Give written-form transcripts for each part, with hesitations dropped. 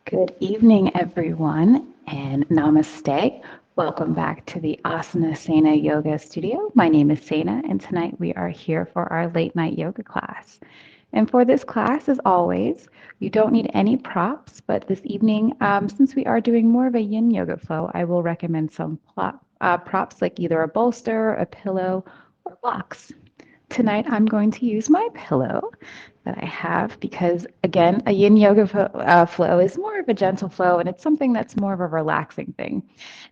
Good evening, everyone, and Namaste. Welcome back to the Asana Sana Yoga studio. My name is Sana, and tonight we are here for our late night yoga class. And for this class, as always, you don't need any props, but this evening, since we are doing more of a yin yoga flow, I will recommend some props like either a bolster, a pillow, or blocks. Tonight, I'm going to use my pillow that I have because, again, a yin yoga flow is more of a gentle flow and it's something that's more of a relaxing thing.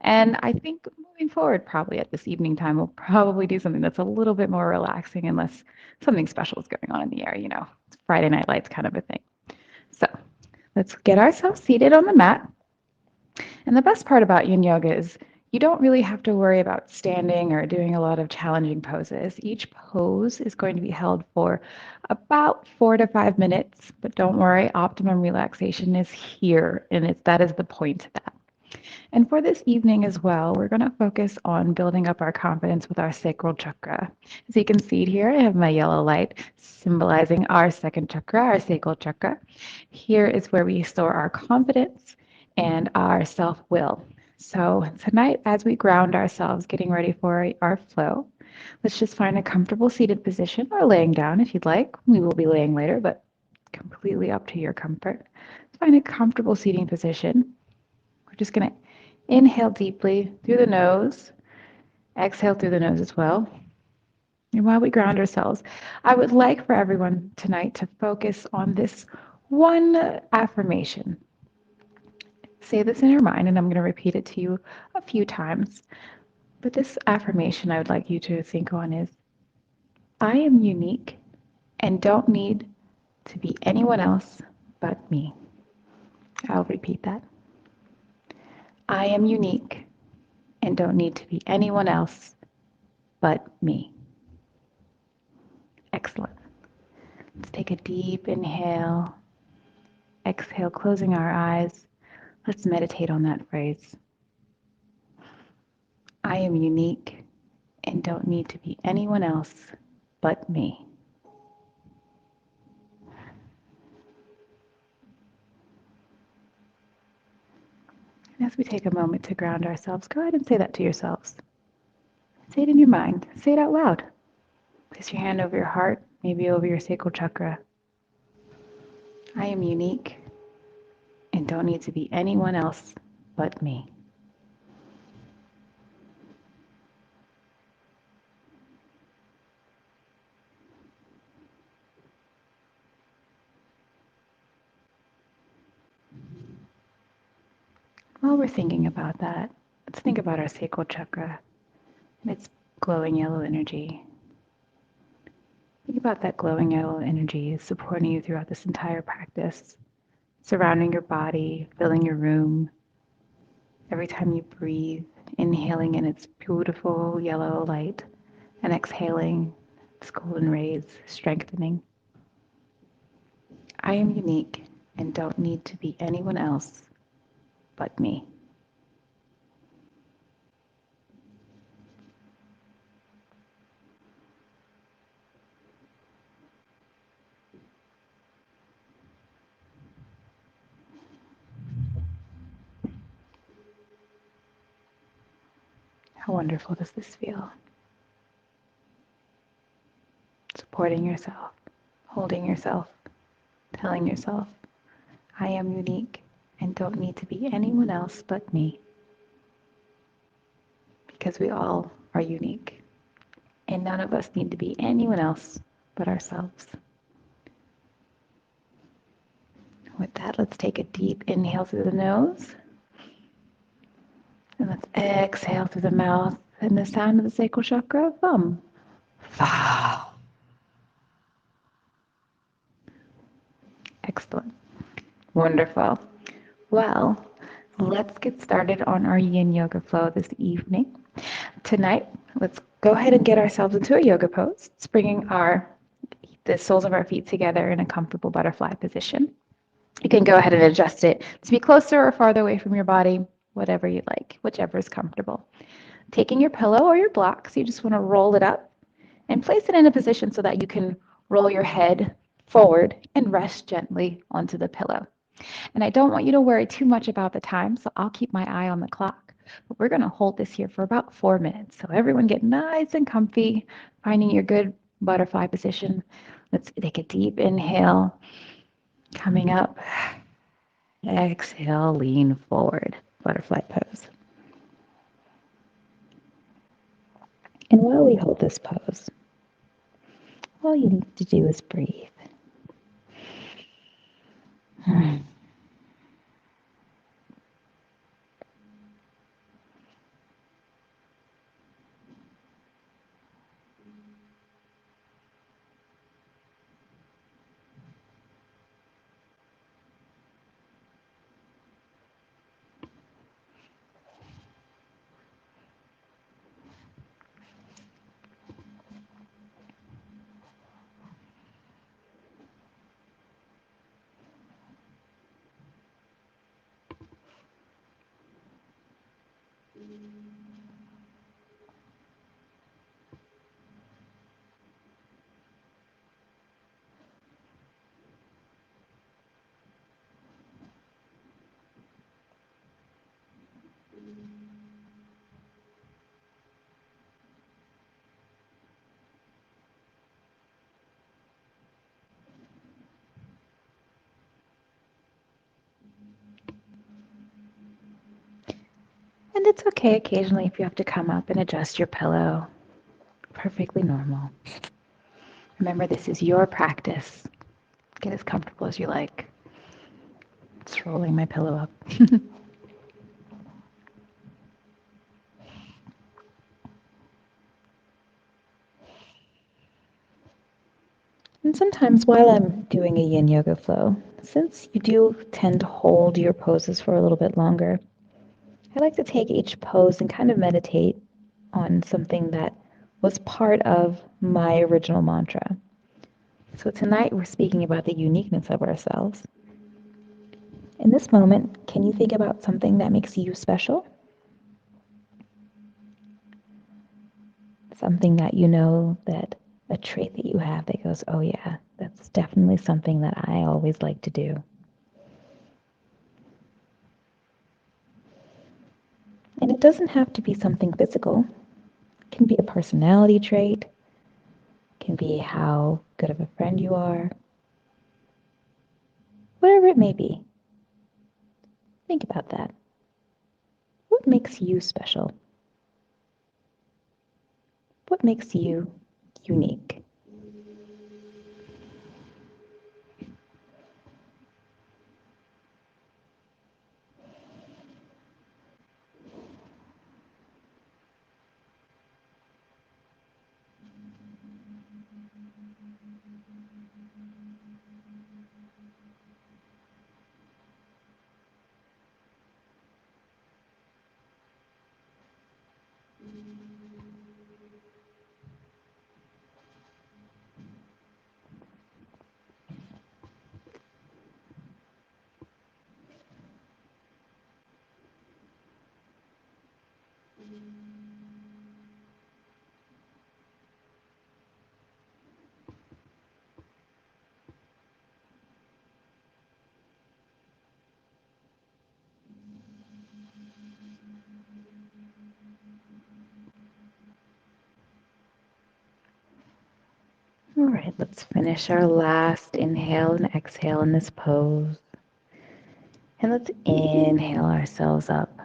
And I think moving forward, probably at this evening time, we'll probably do something that's a little bit more relaxing unless something special is going on in the air, it's Friday Night Lights kind of a thing. So let's get ourselves seated on the mat. And the best part about yin yoga is you don't really have to worry about standing or doing a lot of challenging poses. Each pose is going to be held for about 4 to 5 minutes, but don't worry, optimum relaxation is here, and that is the point of that. And for this evening as well, we're going to focus on building up our confidence with our sacral chakra. As you can see here, I have my yellow light symbolizing our second chakra, our sacral chakra. Here is where we store our confidence and our self-will. So tonight, as we ground ourselves, getting ready for our flow, let's just find a comfortable seated position or laying down if you'd like. We will be laying later, but completely up to your comfort. Find a comfortable seating position. We're just going to inhale deeply through the nose, exhale through the nose as well. And while we ground ourselves, I would like for everyone tonight to focus on this one affirmation. Say this in your mind, and I'm going to repeat it to you a few times. But this affirmation I would like you to think on is, I am unique and don't need to be anyone else but me. I'll repeat that. I am unique and don't need to be anyone else but me. Excellent. Let's take a deep inhale. Exhale, closing our eyes. Let's meditate on that phrase. I am unique and don't need to be anyone else but me. And as we take a moment to ground ourselves, go ahead and say that to yourselves. Say it in your mind. Say it out loud. Place your hand over your heart, maybe over your sacral chakra. I am unique and don't need to be anyone else but me. While we're thinking about that, let's think about our sacral chakra and its glowing yellow energy. Think about that glowing yellow energy supporting you throughout this entire practice, surrounding your body, filling your room. Every time you breathe, inhaling in its beautiful yellow light and exhaling its golden rays, strengthening. I am unique and don't need to be anyone else but me. How wonderful does this feel? Supporting yourself, holding yourself, telling yourself, I am unique and don't need to be anyone else but me. Because we all are unique. And none of us need to be anyone else but ourselves. With that, let's take a deep inhale through the nose. And let's exhale through the mouth. And the sound of the sacral chakra, thumb. Wow. Excellent. Wonderful. Well, let's get started on our yin yoga flow this evening. Tonight, let's go ahead and get ourselves into a yoga pose. It's bringing the soles of our feet together in a comfortable butterfly position. You can go ahead and adjust it to be closer or farther away from your body, whatever you like, whichever is comfortable. Taking your pillow or your blocks, you just want to roll it up and place it in a position so that you can roll your head forward and rest gently onto the pillow. And I don't want you to worry too much about the time, so I'll keep my eye on the clock. But we're going to hold this here for about 4 minutes. So everyone get nice and comfy, finding your good butterfly position. Let's take a deep inhale, coming up. Exhale, lean forward, butterfly pose. And while we hold this pose, all you need to do is breathe. And it's okay occasionally if you have to come up and adjust your pillow. Perfectly normal. Remember, this is your practice. Get as comfortable as you like. Just rolling my pillow up. And sometimes while I'm doing a yin yoga flow, since you do tend to hold your poses for a little bit longer, I like to take each pose and kind of meditate on something that was part of my original mantra. So tonight we're speaking about the uniqueness of ourselves. In this moment, can you think about something that makes you special? Something that you know, that a trait that you have that goes, oh yeah, that's definitely something that I always like to do. And it doesn't have to be something physical. It can be a personality trait. It can be how good of a friend you are. Whatever it may be. Think about that. What makes you special? What makes you unique? All right, let's finish our last inhale and exhale in this pose. And let's inhale ourselves up,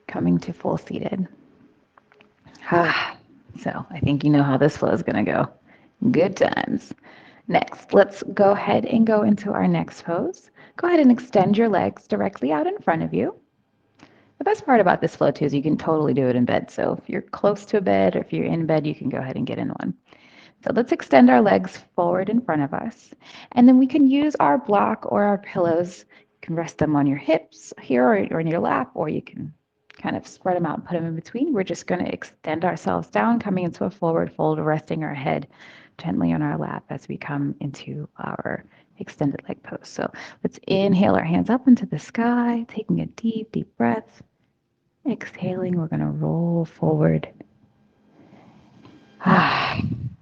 coming to full seated. So I think you know how this flow is going to go. Good times. Next, let's go ahead and go into our next pose. Go ahead and extend your legs directly out in front of you. The best part about this flow too is you can totally do it in bed. So if you're close to a bed or if you're in bed, you can go ahead and get in one. So let's extend our legs forward in front of us. And then we can use our block or our pillows. You can rest them on your hips here or in your lap, or you can kind of spread them out and put them in between. We're just going to extend ourselves down, coming into a forward fold, resting our head gently on our lap as we come into our extended leg pose. So let's inhale our hands up into the sky, taking a deep, deep breath. Exhaling, we're going to roll forward.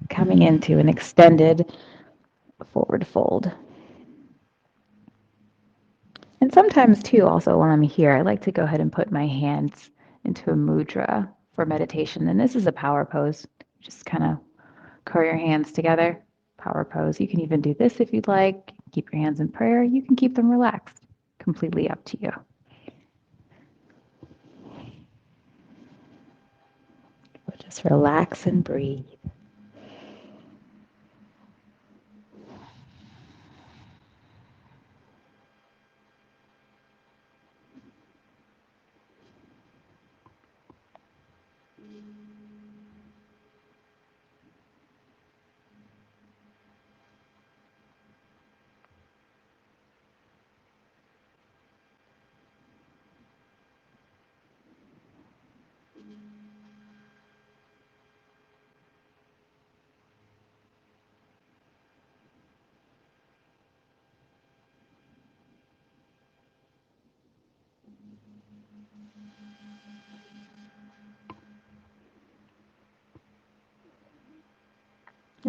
Coming into an extended forward fold. sometimes too, also while I'm here, I like to go ahead and put my hands into a mudra for meditation. And this is a power pose. Just kind of curl your hands together, power pose. You can even do this if you'd like. Keep your hands in prayer. You can keep them relaxed. Completely up to you. Just relax and breathe.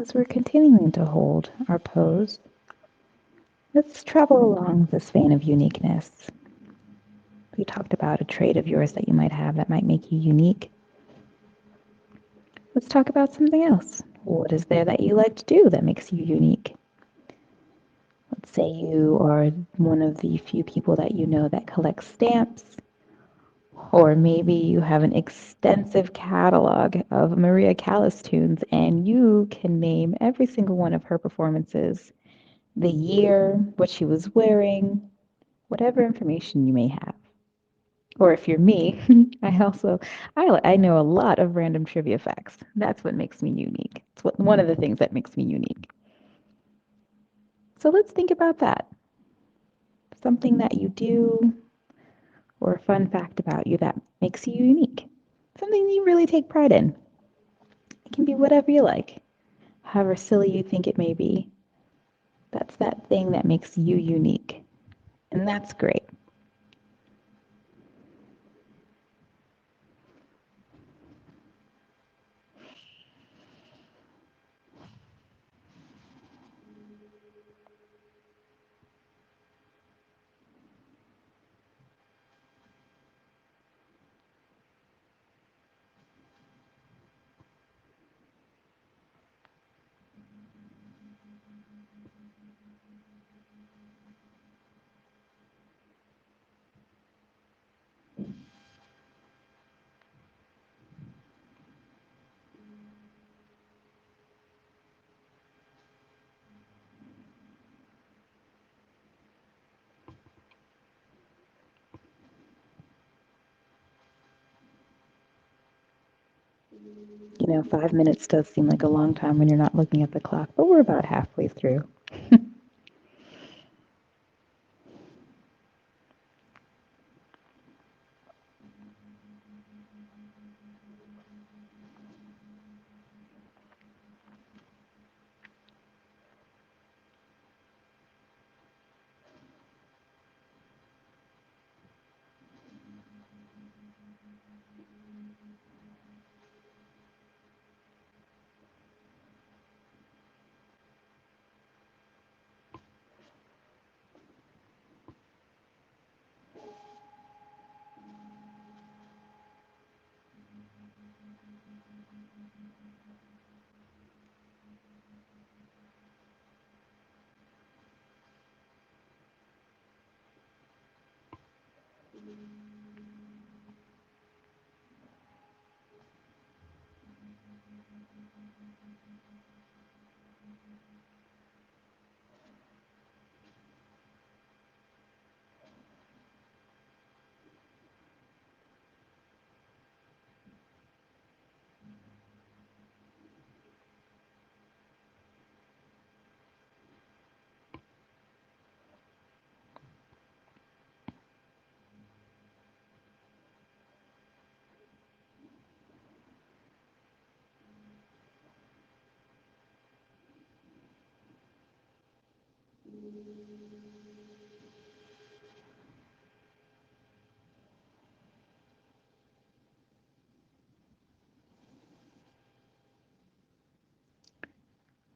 As we're continuing to hold our pose, let's travel along this vein of uniqueness. We talked about a trait of yours that you might have that might make you unique. Let's talk about something else. What is there that you like to do that makes you unique? Let's say you are one of the few people that you know that collects stamps, or maybe you have an extensive catalog of Maria Callas tunes and you can name every single one of her performances, the year, what she was wearing, whatever information you may have. Or if you're me, I know a lot of random trivia facts. That's what makes me unique. It's one of the things that makes me unique. So let's think about that. Something that you do or a fun fact about you that makes you unique. Something you really take pride in. It can be whatever you like, however silly you think it may be. That's that thing that makes you unique. And that's great. You know, 5 minutes does seem like a long time when you're not looking at the clock, but we're about halfway through.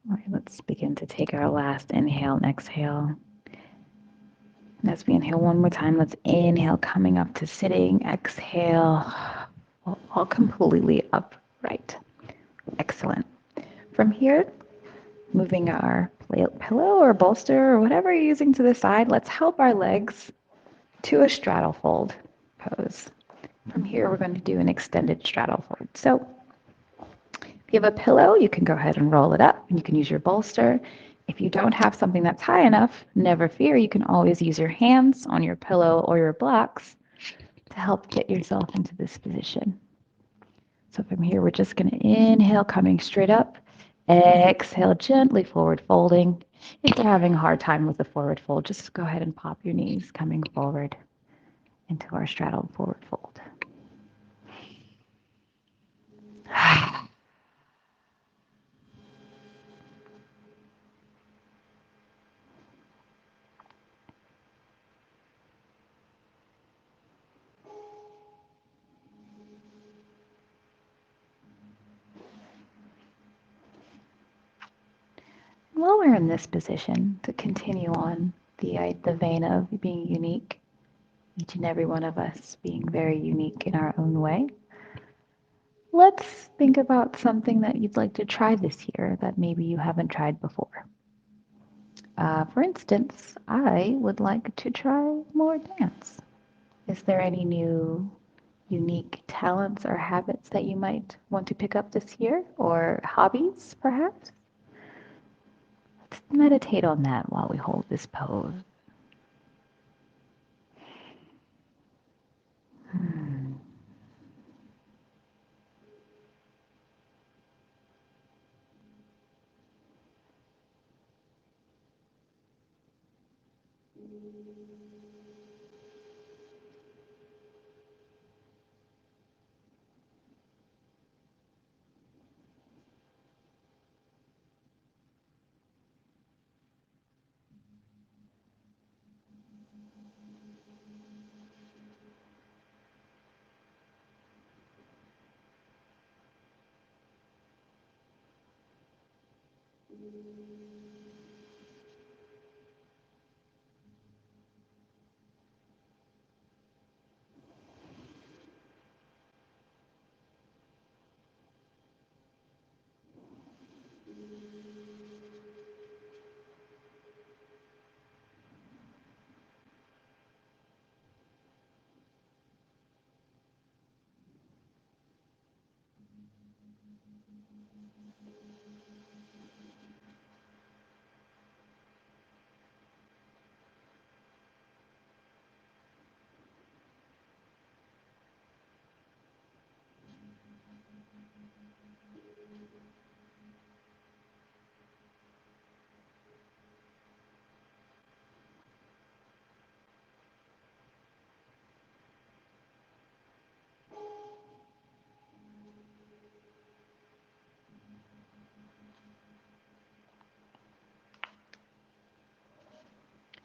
All right, let's begin to take our last inhale and exhale. As we inhale one more time, let's inhale, coming up to sitting. Exhale, all completely upright. Excellent. From here, moving our pillow or bolster or whatever you're using to the side, let's help our legs to a straddle fold pose. From here, we're going to do an extended straddle fold. So if you have a pillow, you can go ahead and roll it up, and you can use your bolster. If you don't have something that's high enough, never fear. You can always use your hands on your pillow or your blocks to help get yourself into this position. So from here, we're just going to inhale, coming straight up. Exhale, gently forward folding. If you're having a hard time with the forward fold, just go ahead and pop your knees coming forward into our straddle forward fold. While we're in this position, to continue on the vein of being unique, each and every one of us being very unique in our own way, let's think about something that you'd like to try this year that maybe you haven't tried before. For instance, I would like to try more dance. Is there any new unique talents or habits that you might want to pick up this year, or hobbies perhaps? Let's meditate on that while we hold this pose.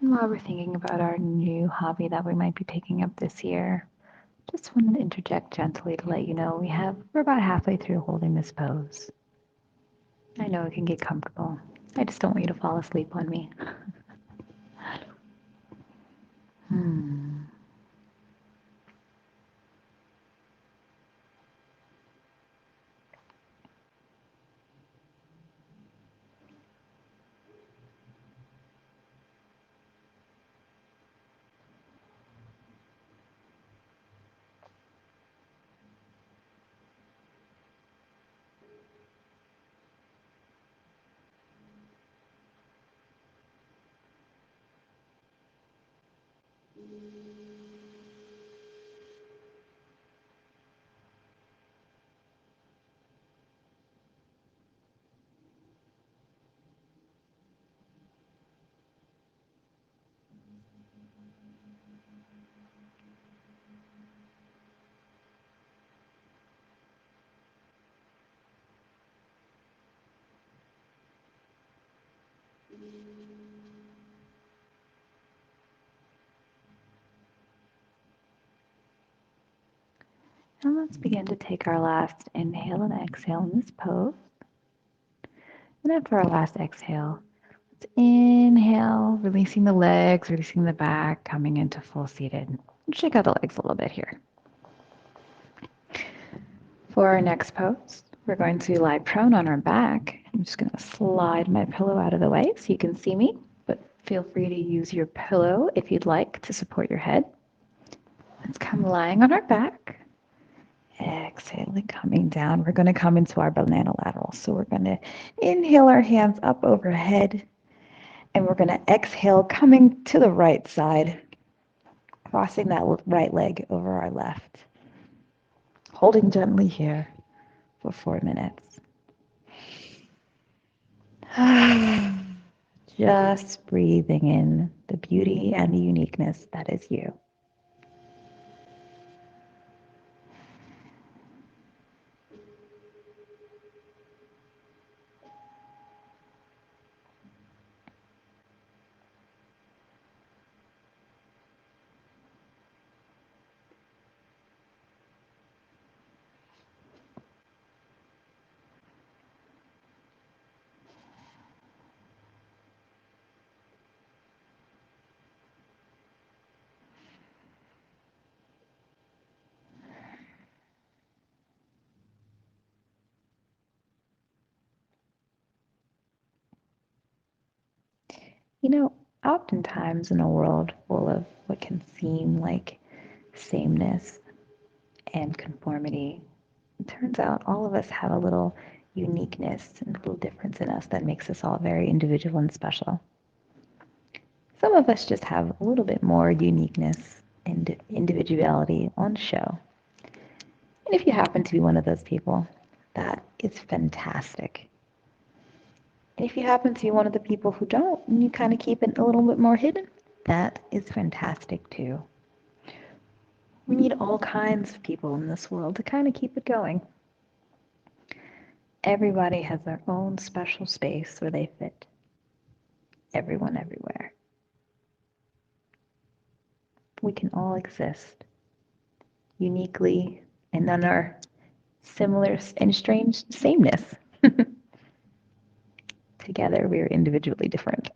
And while we're thinking about our new hobby that we might be picking up this year, just wanted to interject gently to let you know we're about halfway through holding this pose. I know it can get comfortable. I just don't want you to fall asleep on me. Hmm. And let's begin to take our last inhale and exhale in this pose. And after our last exhale, Inhale, releasing the legs, releasing the back, coming into full seated. Shake out the legs a little bit here. For our next pose, we're going to lie prone on our back. I'm just going to slide my pillow out of the way so you can see me, but feel free to use your pillow if you'd like to support your head. Let's come lying on our back. Exhaling, coming down. We're going to come into our banana lateral. So we're going to inhale our hands up overhead, and we're going to exhale, coming to the right side, crossing that right leg over our left. Holding gently here for 4 minutes. Just breathing in the beauty and the uniqueness that is you. You know, oftentimes in a world full of what can seem like sameness and conformity, it turns out all of us have a little uniqueness and a little difference in us that makes us all very individual and special. Some of us just have a little bit more uniqueness and individuality on show. And if you happen to be one of those people, that is fantastic. And if you happen to be one of the people who don't, and you kind of keep it a little bit more hidden, that is fantastic too. We need all kinds of people in this world to kind of keep it going. Everybody has their own special space where they fit. Everyone, everywhere. We can all exist uniquely and on our similar and strange sameness. Together, we are individually different.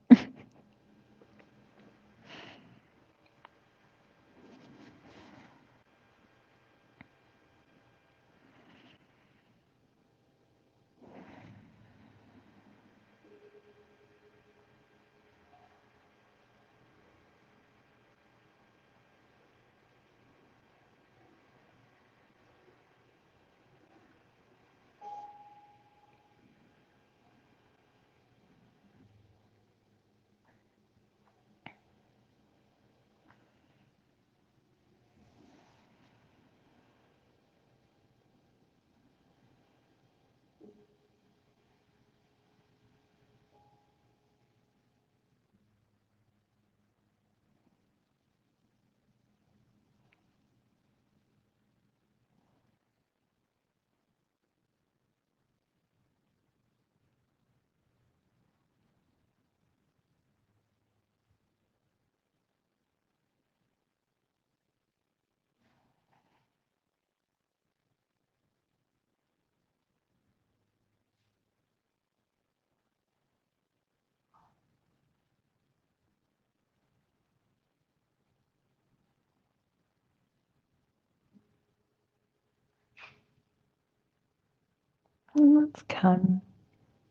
And let's come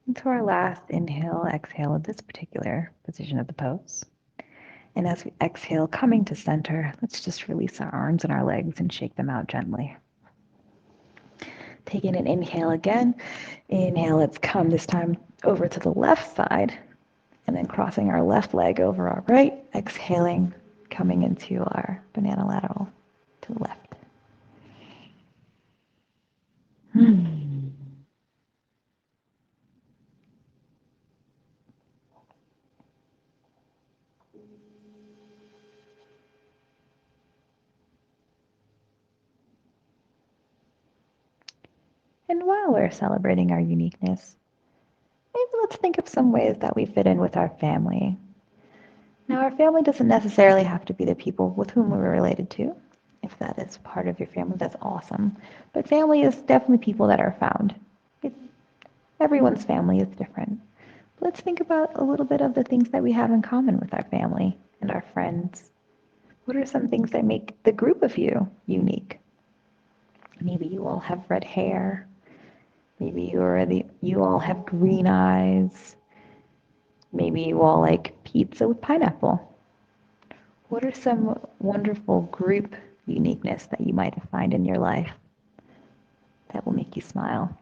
into our last inhale, exhale of this particular position of the pose. And as we exhale, coming to center, let's just release our arms and our legs and shake them out gently. Taking an inhale again. Inhale, let's come this time over to the left side, and then crossing our left leg over our right. Exhaling, coming into our banana lateral to the left. And while we're celebrating our uniqueness, maybe let's think of some ways that we fit in with our family. Now, our family doesn't necessarily have to be the people with whom we're related to. If that is part of your family, that's awesome. But family is definitely people that are found. Everyone's family is different. Let's think about a little bit of the things that we have in common with our family and our friends. What are some things that make the group of you unique? Maybe you all have red hair. Maybe you all have green eyes. Maybe you all like pizza with pineapple. What are some wonderful group uniqueness that you might find in your life that will make you smile?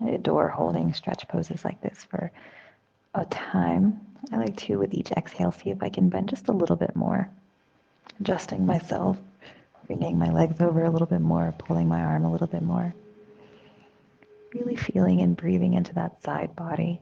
I adore holding stretch poses like this for a time. I like to, with each exhale, see if I can bend just a little bit more, adjusting myself, bringing my legs over a little bit more, pulling my arm a little bit more. Really feeling and breathing into that side body.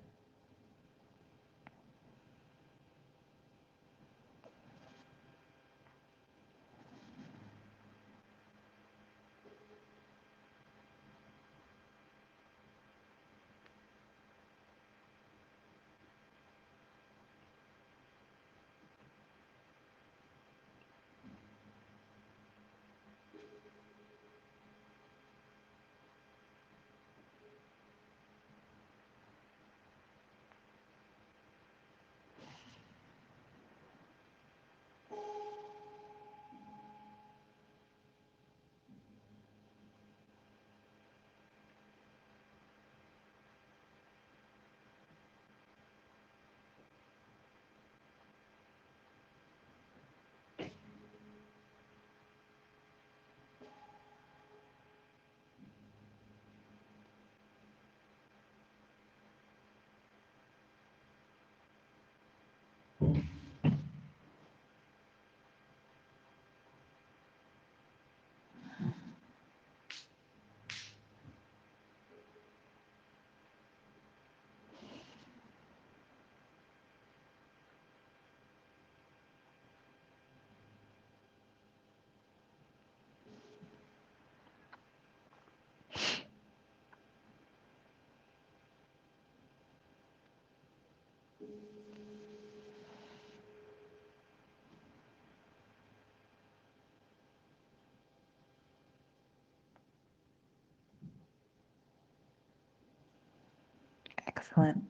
Excellent.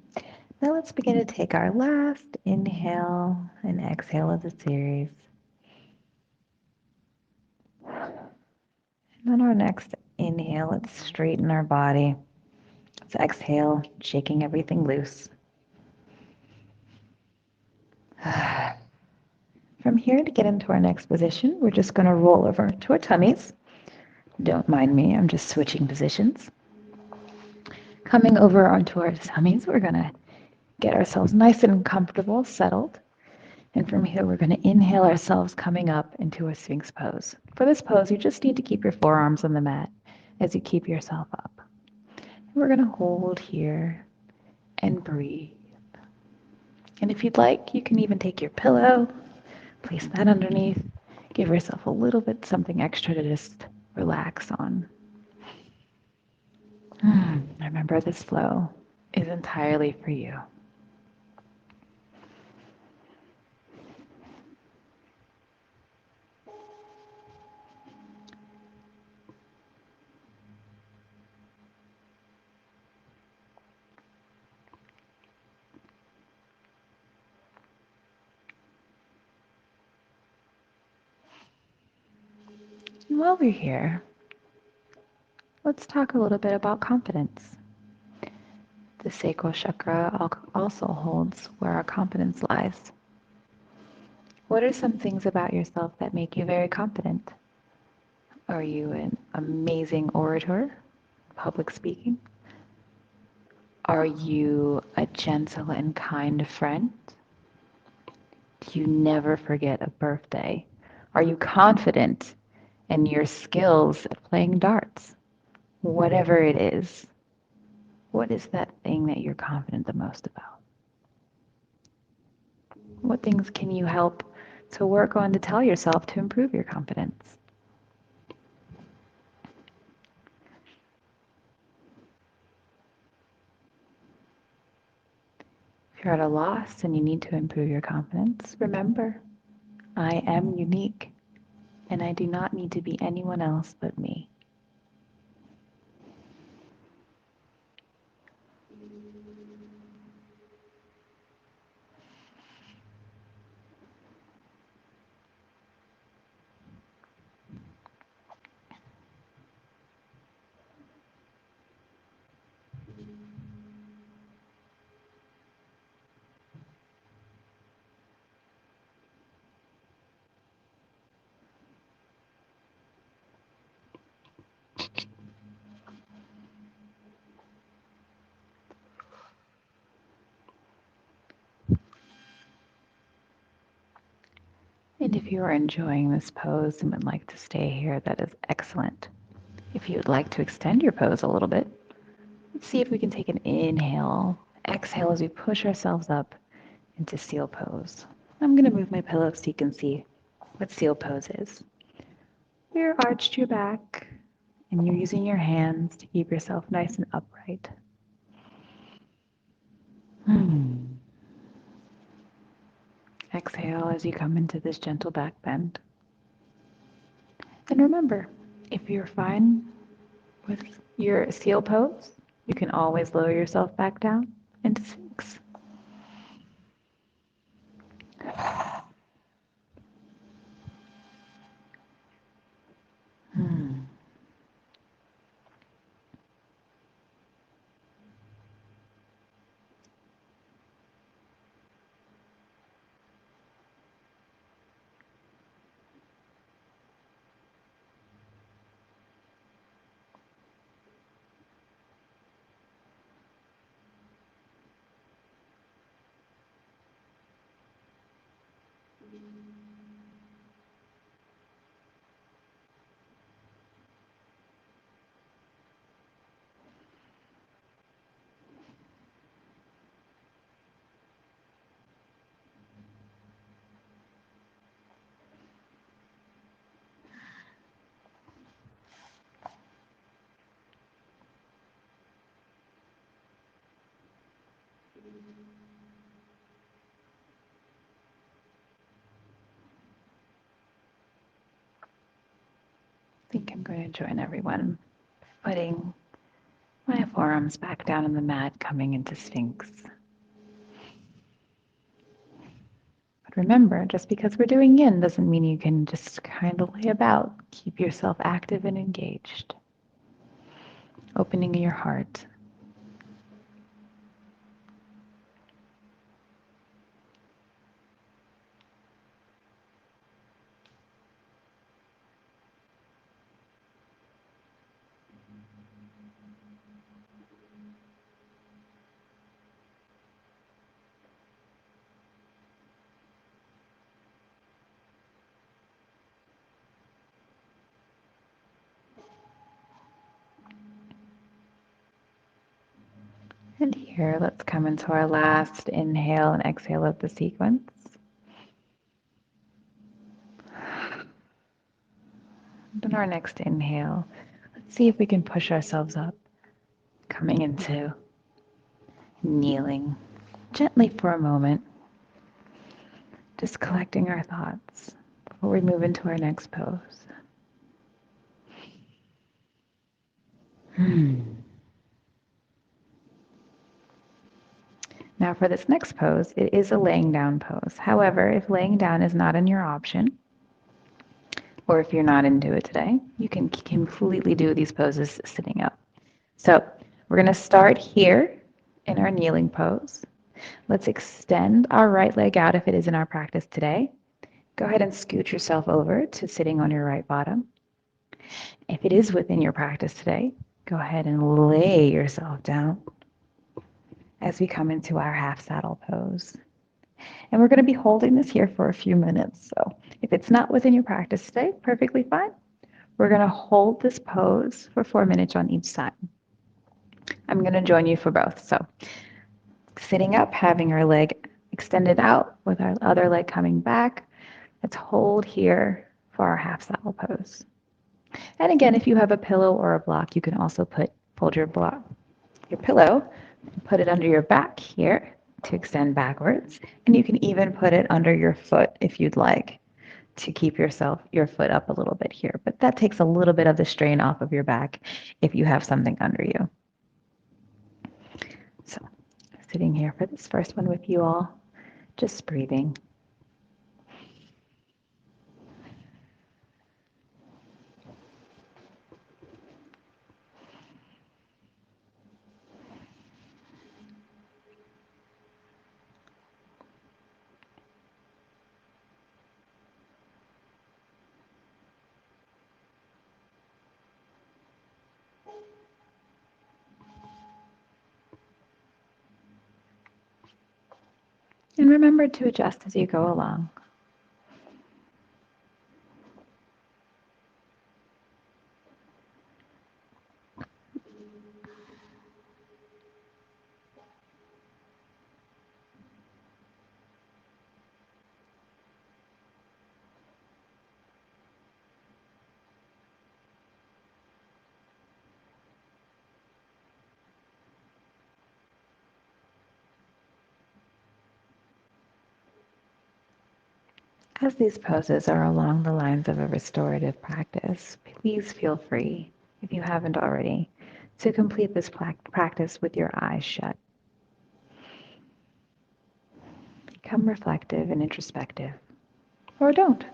Now let's begin to take our last inhale and exhale of the series. And on our next inhale, let's straighten our body. Let's exhale, shaking everything loose. From here, to get into our next position, we're just going to roll over to our tummies. Don't mind me, I'm just switching positions. Coming over onto our tummies, we're going to get ourselves nice and comfortable, settled. And from here, we're going to inhale ourselves coming up into a Sphinx pose. For this pose, you just need to keep your forearms on the mat as you keep yourself up. And we're going to hold here and breathe. And if you'd like, you can even take your pillow, place that underneath, give yourself a little bit something extra to just relax on. Remember, this flow is entirely for you. And while we're here, let's talk a little bit about confidence. The Sacral Chakra also holds where our confidence lies. What are some things about yourself that make you very confident? Are you an amazing orator, public speaking? Are you a gentle and kind friend? Do you never forget a birthday? Are you confident in your skills at playing darts? Whatever it is, what is that thing that you're confident the most about? What things can you help to work on to tell yourself to improve your confidence? If you're at a loss and you need to improve your confidence, remember, I am unique and I do not need to be anyone else but me. And if you are enjoying this pose and would like to stay here, that is excellent. If you would like to extend your pose a little bit, let's see if we can take an inhale, exhale as we push ourselves up into seal pose. I'm going to move my pillow so you can see what seal pose is. You're arched your back and you're using your hands to keep yourself nice and upright. Exhale as you come into this gentle back bend. And remember, if you're fine with your seal pose, you can always lower yourself back down into Sphinx. I think I'm going to join everyone, putting my forearms back down on the mat, coming into Sphinx. But remember, just because we're doing yin doesn't mean you can just kind of lay about. Keep yourself active and engaged. Opening your heart. And here, let's come into our last inhale and exhale of the sequence. And in our next inhale, let's see if we can push ourselves up, coming into kneeling gently for a moment, just collecting our thoughts before we move into our next pose. Now for this next pose, it is a laying down pose. However, if laying down is not in your option, Or if you're not into it today, you can completely do these poses sitting up. So we're going to start here in our kneeling pose. Let's extend our right leg out if it is in our practice today. Go ahead and scoot yourself over to sitting on your right bottom. If it is within your practice today, go ahead and lay yourself down as we come into our half saddle pose. And we're going to be holding this here for a few minutes. So if it's not within your practice today, perfectly fine. We're going to hold this pose for 4 minutes on each side. I'm going to join you for both. So sitting up, having our leg extended out with our other leg coming back. Let's hold here for our half saddle pose. And again, if you have a pillow or a block, you can also fold your pillow, and put it under your back here to extend backwards. And you can even put it under your foot if you'd like to keep your foot up a little bit here. But that takes a little bit of the strain off of your back if you have something under you. So sitting here for this first one with you all, just breathing. And remember to adjust as you go along. As these poses are along the lines of a restorative practice, please feel free, if you haven't already, to complete this practice with your eyes shut. Become reflective and introspective, or don't.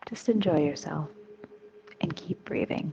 Just enjoy yourself and keep breathing.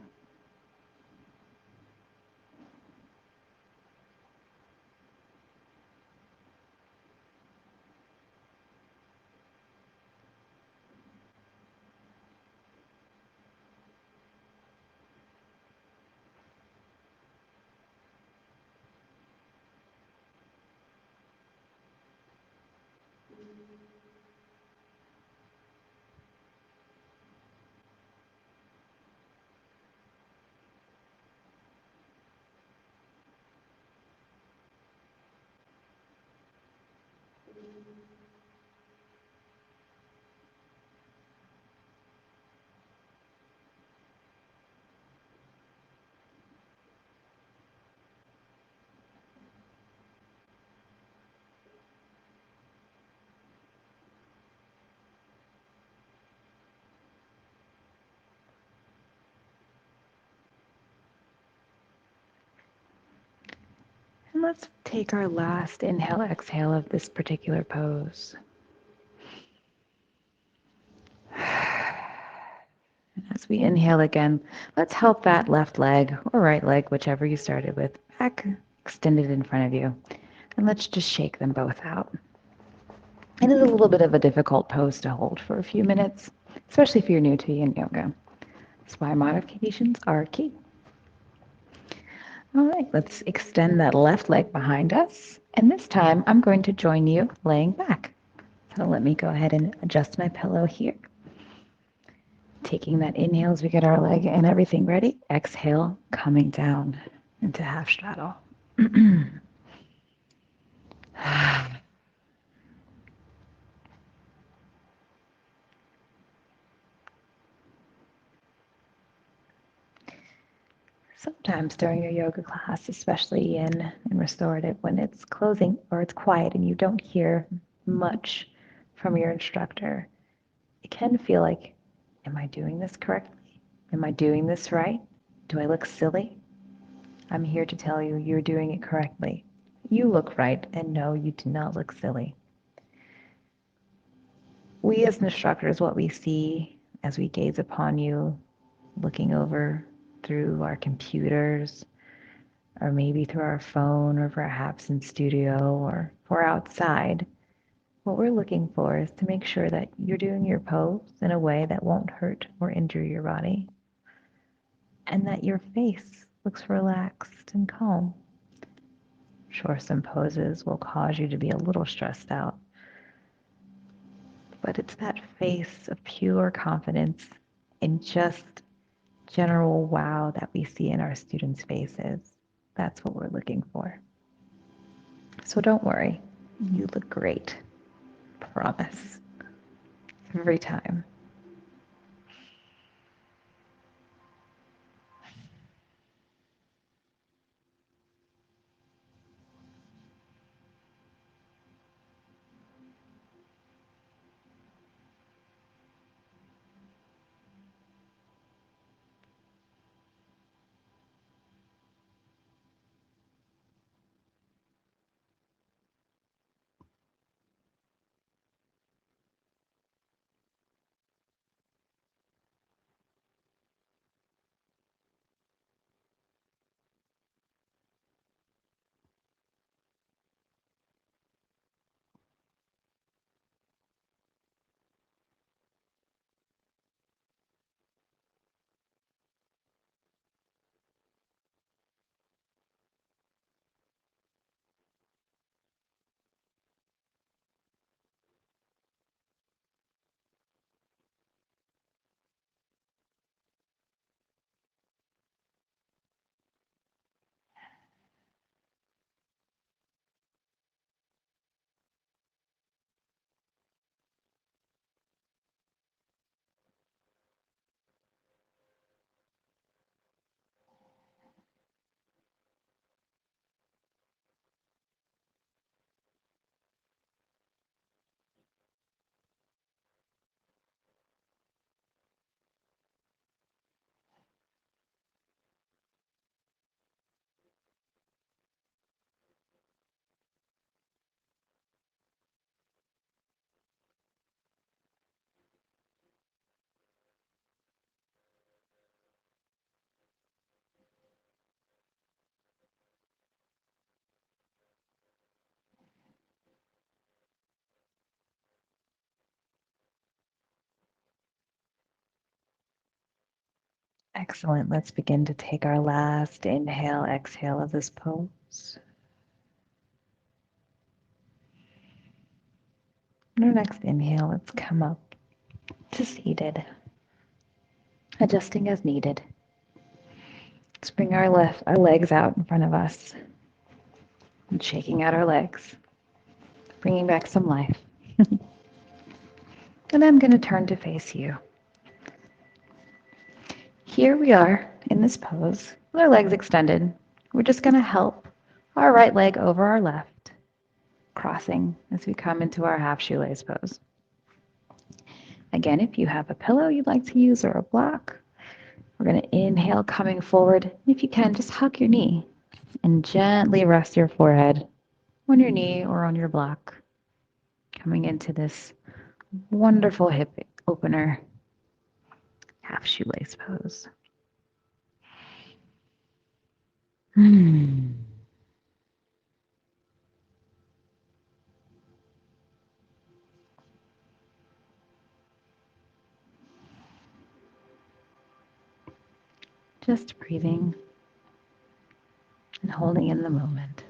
And let's take our last inhale, exhale of this particular pose. And as we inhale again, let's help that left leg or right leg, whichever you started with, back extended in front of you. And let's just shake them both out. It is a little bit of a difficult pose to hold for a few minutes, especially if you're new to yin yoga. That's why modifications are key. All right, let's extend that left leg behind us. And this time I'm going to join you laying back. So let me go ahead and adjust my pillow here. Taking that inhale as we get our leg and everything ready. Exhale, coming down into half straddle. Sometimes during your yoga class, especially in restorative, when it's closing or it's quiet and you don't hear much from your instructor, it can feel like, am I doing this correctly? Am I doing this right? Do I look silly? I'm here to tell you you're doing it correctly. You look right, and no, you do not look silly. We as instructors, what we see as we gaze upon you, looking over through our computers, or maybe through our phone, or perhaps in studio, or if we're outside, what we're looking for is to make sure that you're doing your pose in a way that won't hurt or injure your body, and that your face looks relaxed and calm. Sure, some poses will cause you to be a little stressed out, but it's that face of pure confidence and just general wow that we see in our students' faces. That's what we're looking for. So don't worry, you look great. Promise. Every time. Excellent. Let's begin to take our last inhale, exhale of this pose. On our next inhale, let's come up to seated, adjusting as needed. Let's bring our legs out in front of us and shaking out our legs, bringing back some life. And I'm going to turn to face you. Here we are in this pose with our legs extended. We're just going to help our right leg over our left, crossing as we come into our half shoelace pose. Again, if you have a pillow you'd like to use or a block, we're going to inhale coming forward. If you can, just hug your knee and gently rest your forehead on your knee or on your block, coming into this wonderful hip opener half shoelace pose. Just breathing and holding in the moment.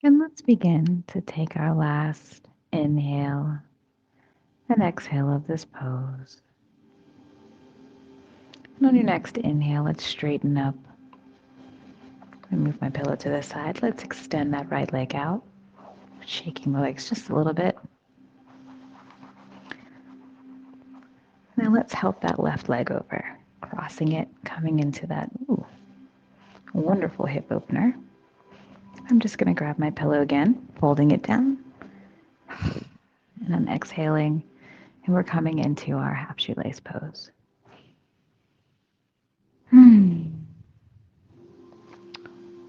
And let's begin to take our last inhale and exhale of this pose. And on your next inhale, let's straighten up. And move my pillow to the side. Let's extend that right leg out, shaking the legs just a little bit. Now let's help that left leg over, crossing it, coming into that wonderful hip opener. I'm just going to grab my pillow again, folding it down, and I'm exhaling, and we're coming into our half shoelace pose.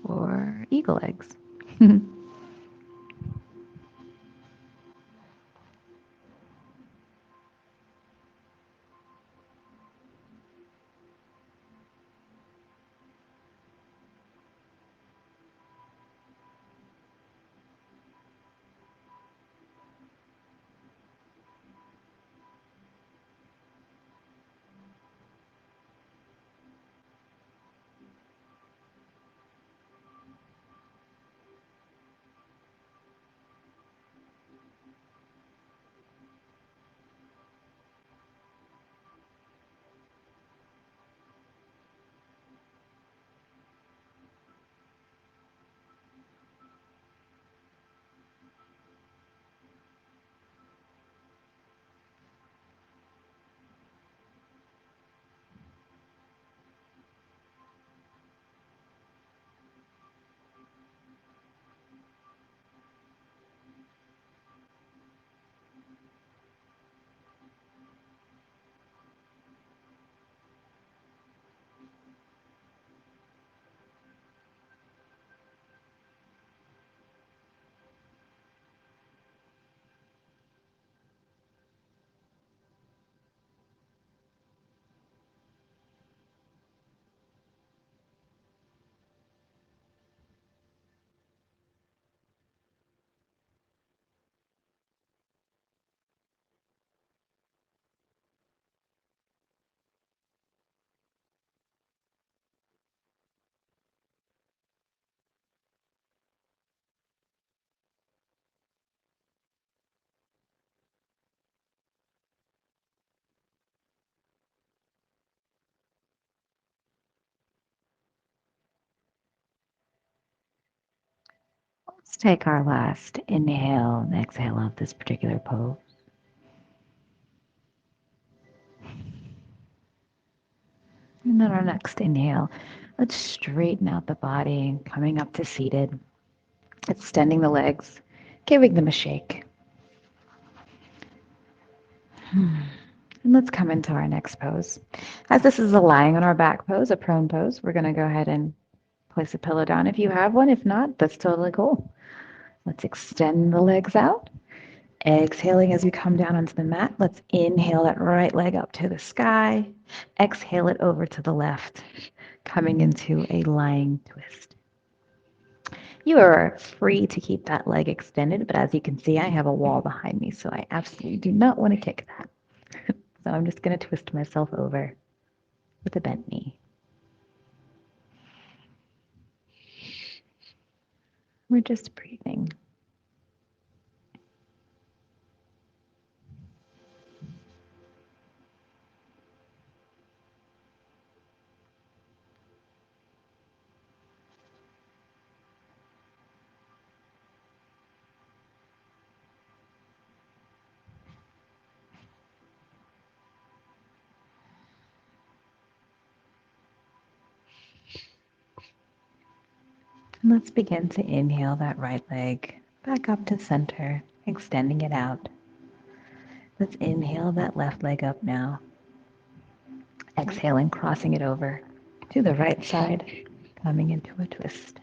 Or eagle eggs. Let's take our last inhale and exhale of this particular pose. And then our next inhale, let's straighten out the body, coming up to seated, extending the legs, giving them a shake. And let's come into our next pose. As this is a lying on our back pose, a prone pose, we're going to go ahead and place a pillow down if you have one. If not, that's totally cool. Let's extend the legs out. Exhaling as we come down onto the mat. Let's inhale that right leg up to the sky. Exhale it over to the left, coming into a lying twist. You are free to keep that leg extended, but as you can see, I have a wall behind me, so I absolutely do not want to kick that. So I'm just going to twist myself over with a bent knee. We're just breathing. And let's begin to inhale that right leg back up to center, extending it out. Let's inhale that left leg up now. Exhaling, crossing it over to the right side, coming into a twist.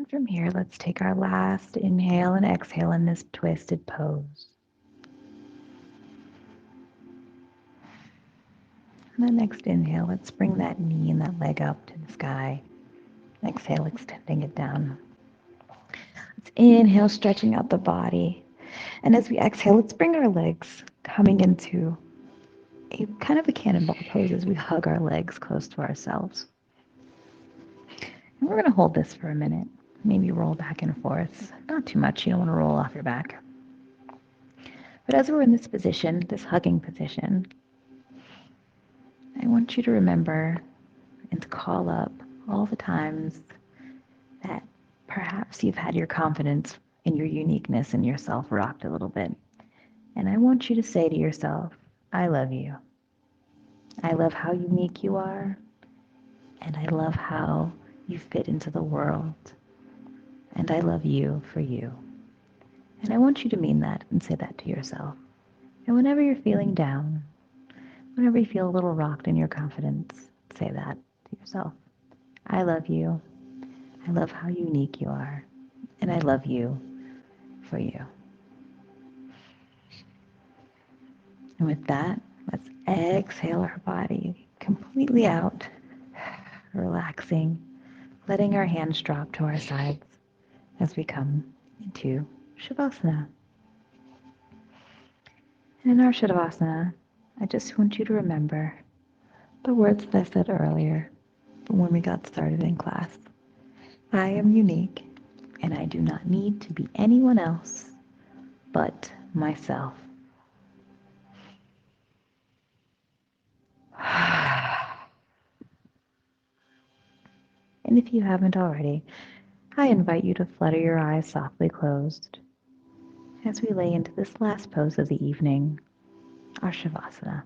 And from here, let's take our last inhale and exhale in this twisted pose. And the next inhale, let's bring that knee and that leg up to the sky. Exhale, extending it down. Let's inhale, stretching out the body. And as we exhale, let's bring our legs coming into a kind of a cannonball pose as we hug our legs close to ourselves. And we're going to hold this for a minute. Maybe roll back and forth. Not too much. You don't want to roll off your back. But as we're in this position, this hugging position, I want you to remember and to call up all the times that perhaps you've had your confidence in your uniqueness and yourself rocked a little bit. And I want you to say to yourself, I love you. I love how unique you are. And I love how you fit into the world. And I love you for you. And I want you to mean that and say that to yourself. And whenever you're feeling down, whenever you feel a little rocked in your confidence, say that to yourself. I love you. I love how unique you are. And I love you for you. And with that, let's exhale our body completely out, relaxing, letting our hands drop to our sides as we come into Shavasana. And in our Shavasana, I just want you to remember the words that I said earlier when we got started in class. I am unique, and I do not need to be anyone else but myself. And if you haven't already, I invite you to flutter your eyes softly closed as we lay into this last pose of the evening, our Shavasana.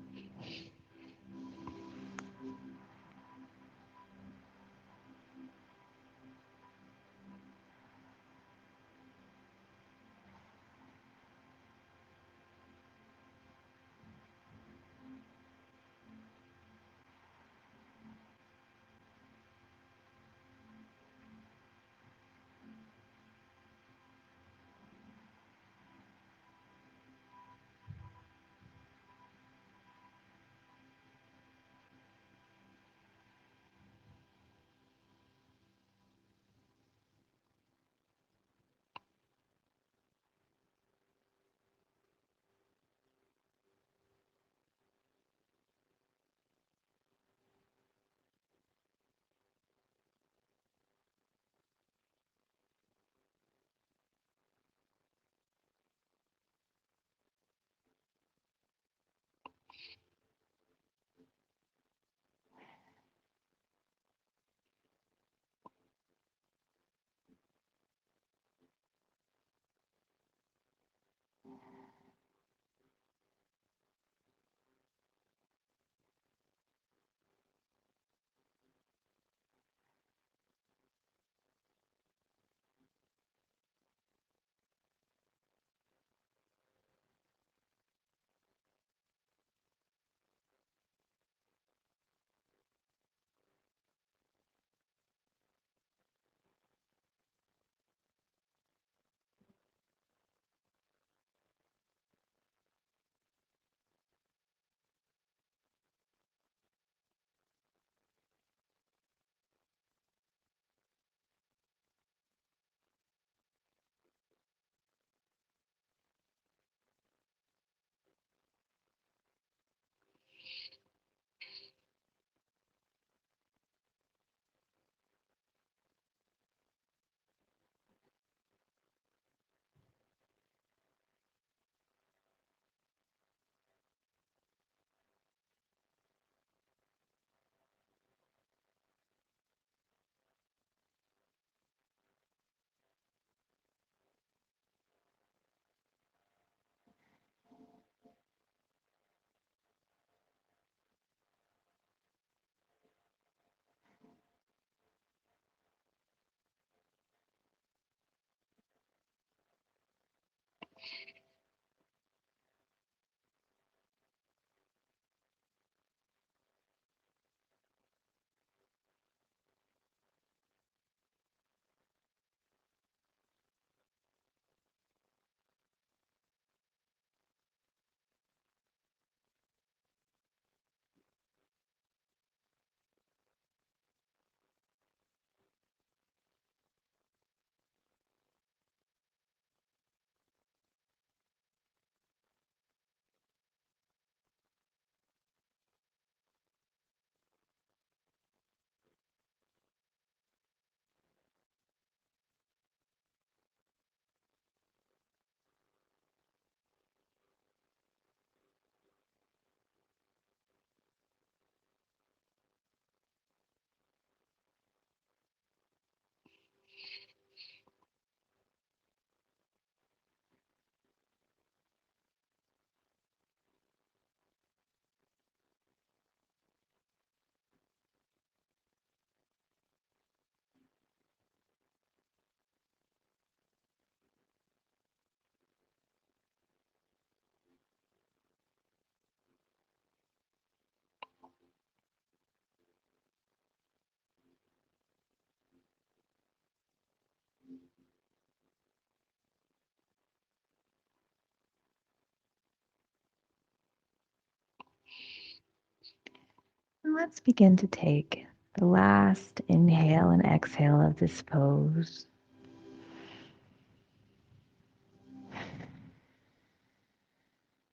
Let's begin to take the last inhale and exhale of this pose.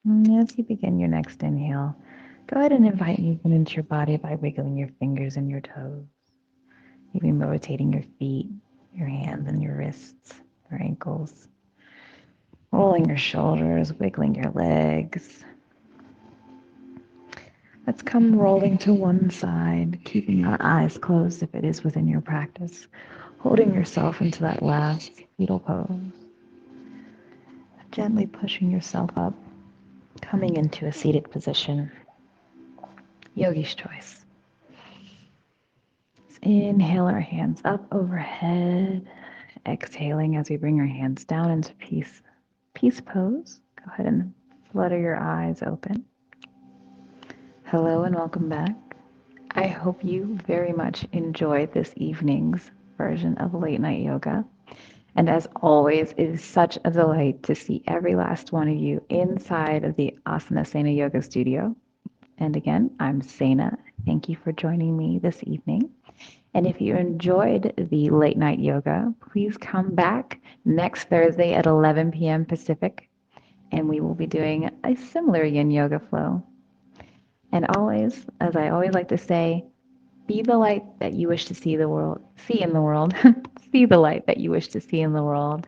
And as you begin your next inhale, go ahead and invite movement into your body by wiggling your fingers and your toes. Maybe rotating your feet, your hands and your wrists, your ankles. Rolling your shoulders, wiggling your legs. Let's come rolling to one side, keeping our eyes closed if it is within your practice. Holding yourself into that last fetal pose. Gently pushing yourself up, coming into a seated position. Yogi's choice. Let's inhale our hands up overhead. Exhaling as we bring our hands down into peace pose. Go ahead and flutter your eyes open. Hello and welcome back. I hope you very much enjoyed this evening's version of Late Night Yoga. And as always, it is such a delight to see every last one of you inside of the Asana Sana Yoga studio. And again, I'm Sana. Thank you for joining me this evening. And if you enjoyed the Late Night Yoga, please come back next Thursday at 11 p.m. Pacific, and we will be doing a similar Yin Yoga flow. And always, as I always like to say, be the light that you wish to see in the world. See the light that you wish to see in the world.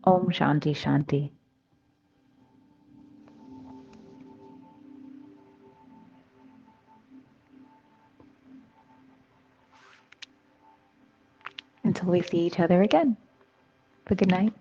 Om Shanti Shanti. Until we see each other again. But good night.